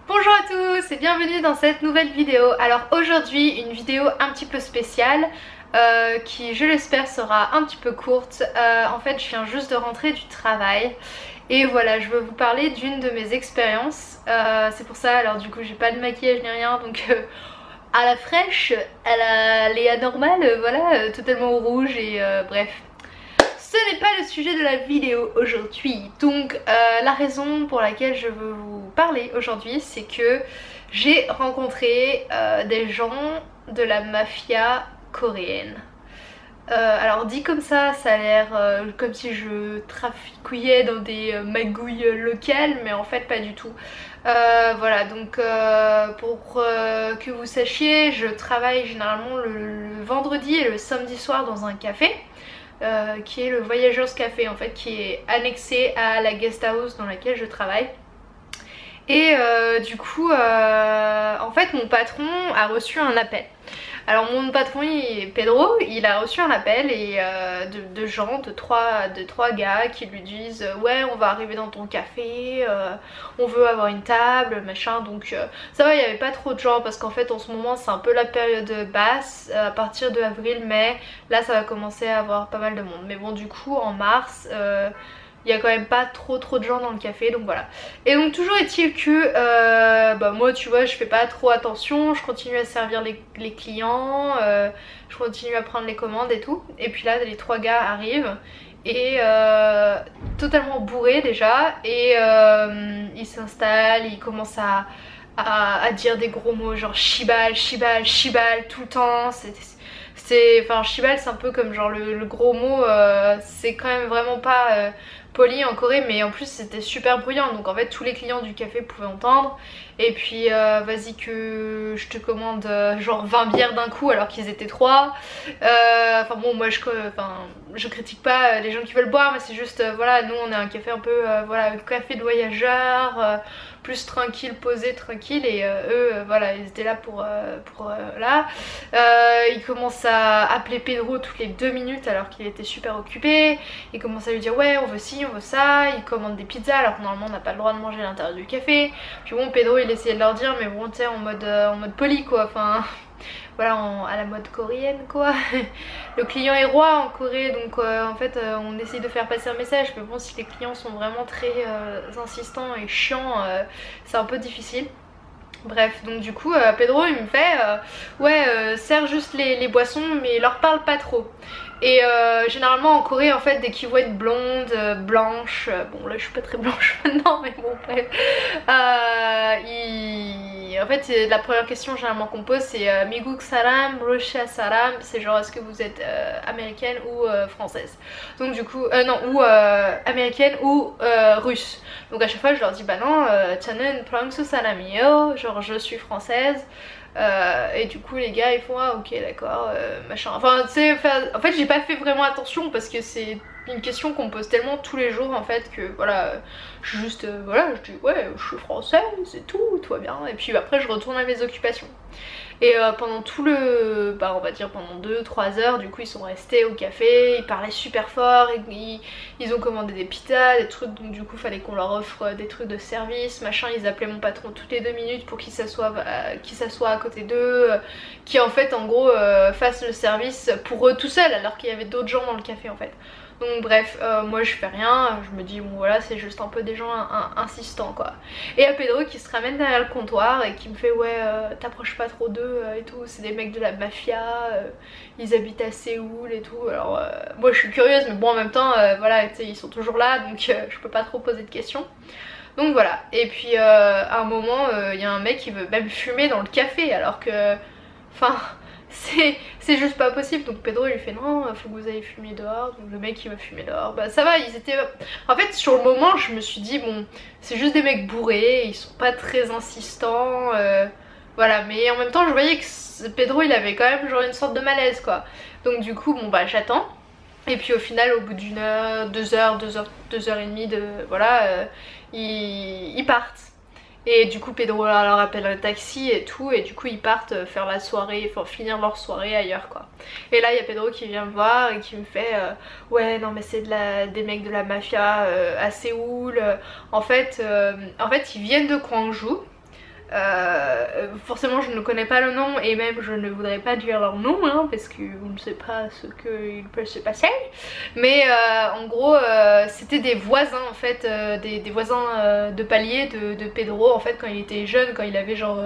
Bonjour à tous et bienvenue dans cette nouvelle vidéo. Alors aujourd'hui une vidéo un petit peu spéciale qui je l'espère sera un petit peu courte. En fait je viens juste de rentrer du travail et voilà, je veux vous parler d'une de mes expériences. C'est pour ça, alors du coup j'ai pas de maquillage ni rien, donc à la fraîche, à la Léa normale, voilà, totalement au rouge et bref. Ce n'est pas le sujet de la vidéo aujourd'hui. Donc la raison pour laquelle je veux vous parler aujourd'hui, c'est que j'ai rencontré des gens de la mafia coréenne. Alors dit comme ça a l'air comme si je traficouillais dans des magouilles locales, mais en fait pas du tout. Voilà, donc pour que vous sachiez, je travaille généralement le vendredi et le samedi soir dans un café. Qui est le Voyageurs Café en fait, qui est annexé à la guest house dans laquelle je travaille. Et du coup en fait mon patron a reçu un appel. Alors mon patron Pedro, il a reçu un appel et de gens, de trois gars qui lui disent ouais on va arriver dans ton café, on veut avoir une table, machin. Donc ça va, il n'y avait pas trop de gens parce qu'en fait en ce moment c'est un peu la période basse, à partir de avril-mai, là ça va commencer à avoir pas mal de monde. Mais bon du coup en mars il y a quand même pas trop de gens dans le café, donc voilà. Et donc toujours est-il que bah moi tu vois je fais pas trop attention, je continue à servir les clients, je continue à prendre les commandes et tout. Et puis là les trois gars arrivent et totalement bourrés déjà, et ils s'installent, ils commencent à dire des gros mots genre shibal, shibal, shibal tout le temps. Enfin shibal c'est un peu comme genre le gros mot, c'est quand même vraiment pas poli en Corée, mais en plus c'était super bruyant, donc en fait tous les clients du café pouvaient entendre. Et puis vas-y que je te commande genre 20 bières d'un coup alors qu'ils étaient 3. Enfin bon moi je critique pas les gens qui veulent boire, mais c'est juste voilà, nous on est un café un peu voilà, café de voyageurs, plus tranquille, posé, tranquille, et eux voilà ils étaient là pour là. Ils commencent à appeler Pedro toutes les 2 minutes alors qu'il était super occupé. Ils commencent à lui dire ouais on veut ci, on veut ça. Ils commandent des pizzas alors que normalement on n'a pas le droit de manger à l'intérieur du café. Puis bon Pedro il essayait de leur dire, mais bon tu sais en mode poli quoi, enfin voilà, à la mode coréenne quoi. Le client est roi en Corée, donc en fait on essaye de faire passer un message, mais bon si les clients sont vraiment très insistants et chiants, c'est un peu difficile. Bref, donc du coup Pedro il me fait ouais sers juste les boissons mais leur parle pas trop. Et généralement en Corée en fait dès qu'ils voient une blonde, blanche, bon là je suis pas très blanche maintenant mais bon bref, en fait la première question généralement qu'on pose c'est Miguk salam, Russia salam, c'est genre est-ce que vous êtes américaine ou française. Donc du coup non, ou américaine ou russe. Donc à chaque fois je leur dis bah non, 저는 프랑스 사람이에요, genre je suis française. Et du coup les gars ils font ah ok d'accord machin, enfin tu sais, en fait j'ai pas fait vraiment attention parce que c'est une question qu'on me pose tellement tous les jours en fait que voilà, je juste voilà, je dis ouais je suis française c'est tout va bien, et puis après je retourne à mes occupations. Et pendant tout le, bah on va dire pendant 2-3 heures du coup ils sont restés au café, ils parlaient super fort, ils ont commandé des pizzas, des trucs, donc du coup fallait qu'on leur offre des trucs de service, machin. Ils appelaient mon patron toutes les 2 minutes pour qu'il s'assoie à côté d'eux, qui en fait en gros fasse le service pour eux tout seuls alors qu'il y avait d'autres gens dans le café en fait. Donc bref, moi je fais rien, je me dis bon voilà c'est juste un peu des gens insistants quoi. Et il y a Pedro qui se ramène derrière le comptoir et qui me fait ouais t'approches pas trop d'eux et tout, c'est des mecs de la mafia, ils habitent à Séoul et tout. Alors moi je suis curieuse mais bon en même temps voilà tu sais ils sont toujours là, donc je peux pas trop poser de questions. Donc voilà, et puis à un moment il y a un mec qui veut même fumer dans le café alors que enfin c'est juste pas possible. Donc Pedro il lui fait non faut que vous allez fumer dehors, donc le mec il va fumer dehors. Bah ça va, ils étaient, en fait sur le moment je me suis dit bon c'est juste des mecs bourrés, ils sont pas très insistants, voilà, mais en même temps je voyais que Pedro il avait quand même genre une sorte de malaise quoi. Donc du coup bon bah j'attends, et puis au final au bout d'une heure, 2 heures et demie de voilà ils partent. Et du coup Pedro leur appelle un taxi et tout, et du coup ils partent faire la soirée, enfin finir leur soirée ailleurs quoi. Et là il y a Pedro qui vient me voir et qui me fait ouais non mais c'est des mecs de la mafia à Séoul. En fait ils viennent de Gwangju. Forcément je ne connais pas le nom et même je ne voudrais pas dire leur nom hein, parce qu'on ne sait pas ce qu'il peut se passer. Mais en gros c'était des voisins en fait, des voisins de palier de Pedro en fait quand il était jeune, quand il avait genre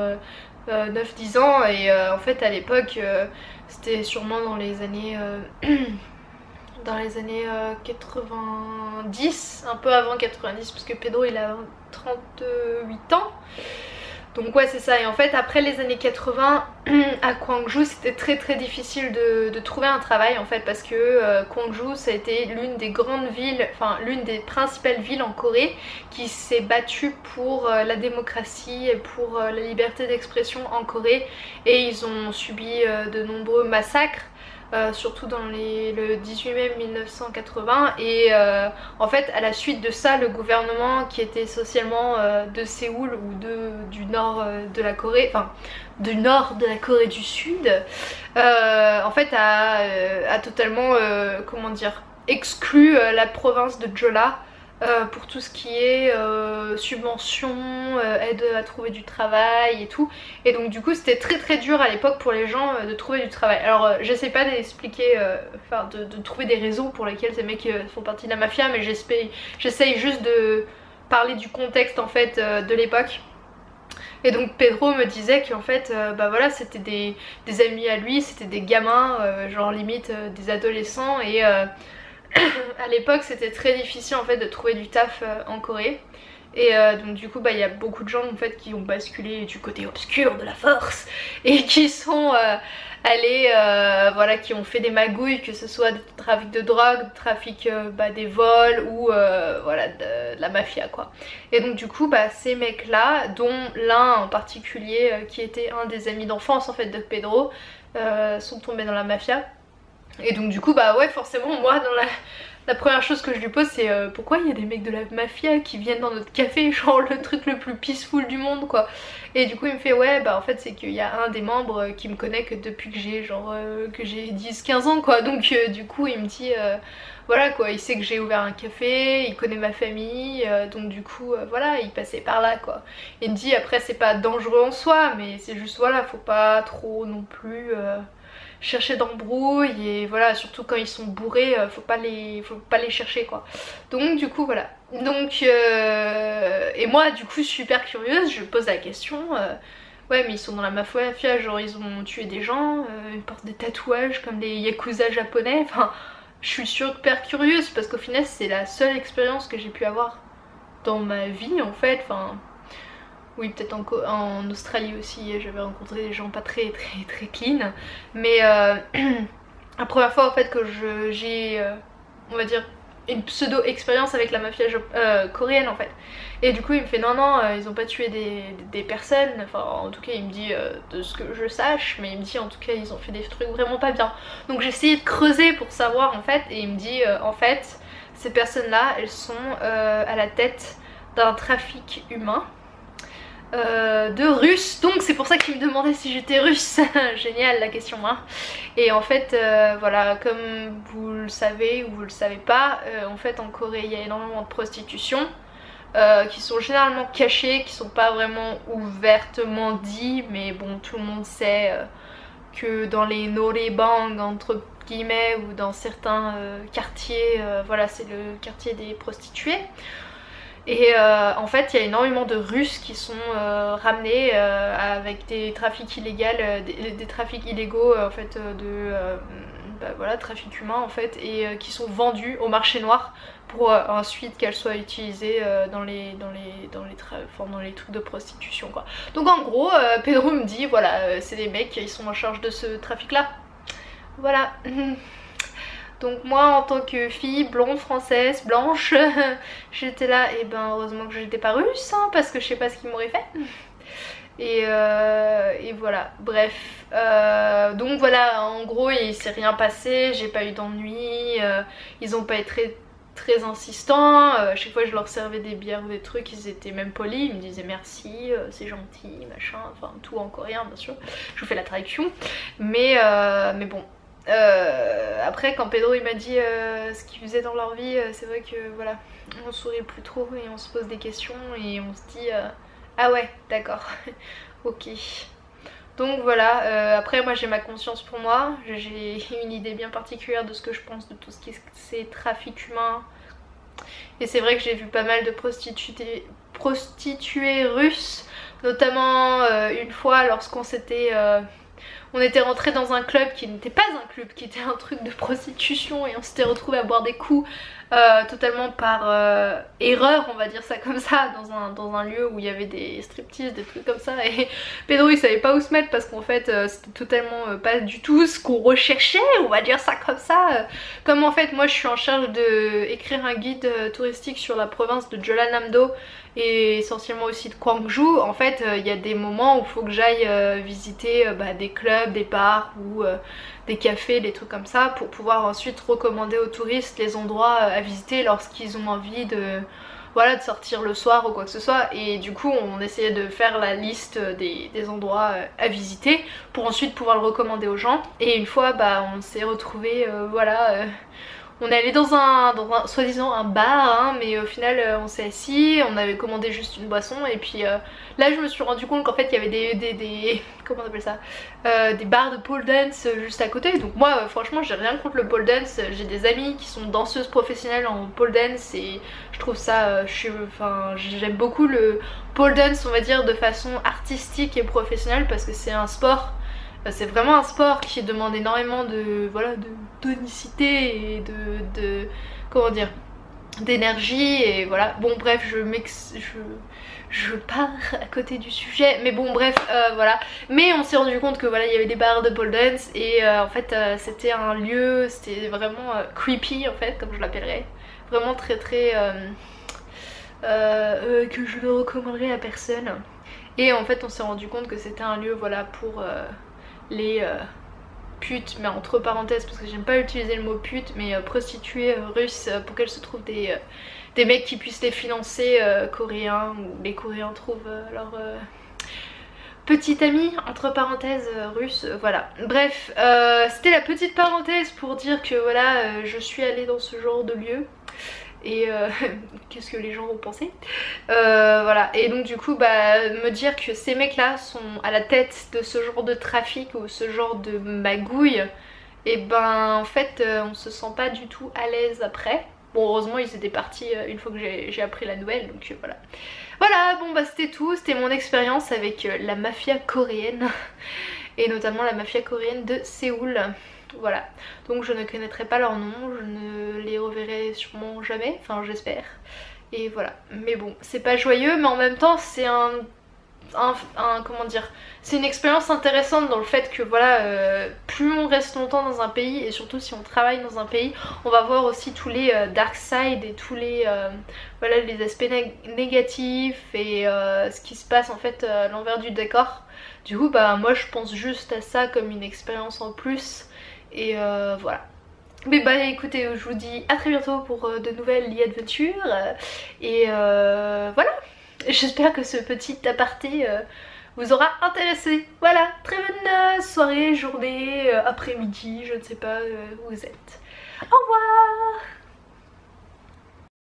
9-10 ans et en fait à l'époque c'était sûrement dans les années... dans les années 90, un peu avant 90 parce que Pedro il a 38 ans. Donc ouais c'est ça, et en fait après les années 80 à Gwangju c'était très difficile de trouver un travail en fait parce que Gwangju ça a été l'une des grandes villes, enfin l'une des principales villes en Corée qui s'est battue pour la démocratie et pour la liberté d'expression en Corée, et ils ont subi de nombreux massacres. Surtout dans le 18 mai 1980 et en fait à la suite de ça le gouvernement qui était socialement de Séoul ou du nord de la Corée, enfin du nord de la Corée du Sud en fait a totalement comment dire exclu la province de Jeolla pour tout ce qui est subventions, aide à trouver du travail et tout. Et donc du coup c'était très dur à l'époque pour les gens de trouver du travail. Alors j'essaie pas d'expliquer, enfin de trouver des raisons pour lesquelles ces mecs font partie de la mafia, mais j'essaye juste de parler du contexte en fait de l'époque. Et donc Pedro me disait qu'en fait bah voilà c'était des amis à lui, c'était des gamins, genre limite des adolescents, et à l'époque c'était très difficile en fait de trouver du taf en Corée. Et donc du coup bah il y a beaucoup de gens en fait qui ont basculé du côté obscur de la force et qui sont allés voilà, qui ont fait des magouilles, que ce soit du trafic de drogue, du trafic bah, des vols ou voilà de la mafia quoi. Et donc du coup bah ces mecs là, dont l'un en particulier qui était un des amis d'enfance en fait de Pedro, sont tombés dans la mafia. Et donc du coup bah ouais forcément moi dans la première chose que je lui pose c'est pourquoi il y a des mecs de la mafia qui viennent dans notre café, genre le truc le plus peaceful du monde quoi. Et du coup il me fait ouais bah en fait c'est qu'il y a un des membres qui me connaît que depuis que j'ai genre que j'ai 10-15 ans quoi. Donc du coup il me dit voilà quoi, il sait que j'ai ouvert un café, il connaît ma famille, donc du coup voilà il passait par là quoi. Il me dit après c'est pas dangereux en soi mais c'est juste voilà faut pas trop non plus chercher d'embrouille, et voilà surtout quand ils sont bourrés faut pas les chercher quoi. Donc du coup voilà, donc et moi du coup super curieuse je pose la question ouais mais ils sont dans la mafia, genre ils ont tué des gens, ils portent des tatouages comme les yakuza japonais, enfin je suis super curieuse parce qu'au final c'est la seule expérience que j'ai pu avoir dans ma vie en fait, enfin oui peut-être en Australie aussi j'avais rencontré des gens pas très clean, mais la première fois en fait que j'ai on va dire une pseudo expérience avec la mafia coréenne en fait. Et du coup il me fait non ils ont pas tué des personnes, enfin en tout cas il me dit de ce que je sache, mais il me dit en tout cas ils ont fait des trucs vraiment pas bien. Donc j'ai essayé de creuser pour savoir en fait, et il me dit en fait ces personnes là elles sont à la tête d'un trafic humain de russe, donc c'est pour ça qu'il me demandait si j'étais russe. Génial la question hein. Et en fait voilà, comme vous le savez ou vous le savez pas, en fait en Corée il y a énormément de prostitution qui sont généralement cachées, qui sont pas vraiment ouvertement dit, mais bon tout le monde sait que dans les noraebang entre guillemets ou dans certains quartiers, voilà c'est le quartier des prostituées. Et en fait il y a énormément de Russes qui sont ramenés avec des trafics illégaux, des trafics illégaux en fait bah voilà, trafic humain en fait, et qui sont vendus au marché noir pour ensuite qu'elles soient utilisées dans les trucs de prostitution quoi. Donc en gros Pedro me dit voilà c'est des mecs qui sont en charge de ce trafic là. Voilà. Donc moi en tant que fille blonde française blanche j'étais là, et ben heureusement que j'étais pas russe hein, parce que je sais pas ce qu'ils m'auraient fait. Et voilà, bref. Donc voilà, en gros il s'est rien passé, j'ai pas eu d'ennui, ils ont pas été très insistants, chaque fois que je leur servais des bières ou des trucs ils étaient même polis, ils me disaient merci, c'est gentil, machin, enfin tout en coréen bien sûr, je vous fais la traduction, mais bon. Après quand Pedro il m'a dit ce qu'ils faisaient dans leur vie, c'est vrai que voilà, on sourit plus trop et on se pose des questions et on se dit Ah ouais, d'accord. Ok. Donc voilà, après moi j'ai ma conscience pour moi, j'ai une idée bien particulière de ce que je pense de tout ce qui c'est trafic humain. Et c'est vrai que j'ai vu pas mal de prostituées russes, notamment une fois lorsqu'on s'était... on était rentré dans un club qui n'était pas un club, qui était un truc de prostitution, et on s'était retrouvé à boire des coups totalement par erreur, on va dire ça comme ça, dans un lieu où il y avait des striptease, des trucs comme ça, et Pedro il savait pas où se mettre parce qu'en fait c'était totalement pas du tout ce qu'on recherchait, on va dire ça comme ça. Comme en fait moi je suis en charge de écrire un guide touristique sur la province de Jeollanam-do et essentiellement aussi de Gwangju, en fait il y a des moments où il faut que j'aille visiter des clubs, des bars ou des cafés, des trucs comme ça, pour pouvoir ensuite recommander aux touristes les endroits à visiter lorsqu'ils ont envie de, voilà, de sortir le soir ou quoi que ce soit. Et du coup on essayait de faire la liste des endroits à visiter pour ensuite pouvoir le recommander aux gens. Et une fois on s'est retrouvés voilà, on est allé dans un soi-disant un bar, hein, mais au final on s'est assis, on avait commandé juste une boisson et puis là je me suis rendu compte qu'en fait il y avait des comment on appelle ça, des bars de pole dance juste à côté. Donc moi franchement j'ai rien contre le pole dance, j'ai des amis qui sont danseuses professionnelles en pole dance et je trouve ça, j'aime beaucoup le pole dance, on va dire, de façon artistique et professionnelle parce que c'est un sport. C'est vraiment un sport qui demande énormément de, voilà, de tonicité et comment dire, d'énergie, et voilà. Bon bref, je pars à côté du sujet, mais bon bref, voilà. Mais on s'est rendu compte que voilà, il y avait des bars de pole dance et en fait c'était un lieu, c'était vraiment creepy en fait, comme je l'appellerais. Vraiment très très que je ne recommanderais à personne. Et en fait on s'est rendu compte que c'était un lieu, voilà, pour les putes, mais entre parenthèses parce que j'aime pas utiliser le mot pute, mais prostituées russes, pour qu'elles se trouvent des mecs qui puissent les financer, coréens, ou les coréens trouvent leur petit ami entre parenthèses russe, voilà. Bref, c'était la petite parenthèse pour dire que voilà, je suis allée dans ce genre de lieu. Et qu'est-ce que les gens vont penser, voilà. Et donc du coup me dire que ces mecs là sont à la tête de ce genre de trafic ou ce genre de magouille, et en fait on se sent pas du tout à l'aise après. Bon heureusement ils étaient partis une fois que j'ai appris la nouvelle, donc voilà. Voilà, bon c'était tout, c'était mon expérience avec la mafia coréenne et notamment la mafia coréenne de Séoul. Voilà, donc je ne connaîtrai pas leur nom, je ne les reverrai sûrement jamais, enfin j'espère. Et voilà, mais bon, c'est pas joyeux, mais en même temps c'est comment dire, c'est une expérience intéressante dans le fait que voilà, plus on reste longtemps dans un pays, et surtout si on travaille dans un pays, on va voir aussi tous les dark side et tous les voilà, les aspects négatifs et ce qui se passe en fait à l'envers du décor. Du coup moi je pense juste à ça comme une expérience en plus. Et voilà. Mais écoutez, je vous dis à très bientôt pour de nouvelles e-adventures. Et voilà. J'espère que ce petit aparté vous aura intéressé. Voilà, très bonne soirée, journée, après-midi, je ne sais pas où vous êtes. Au revoir.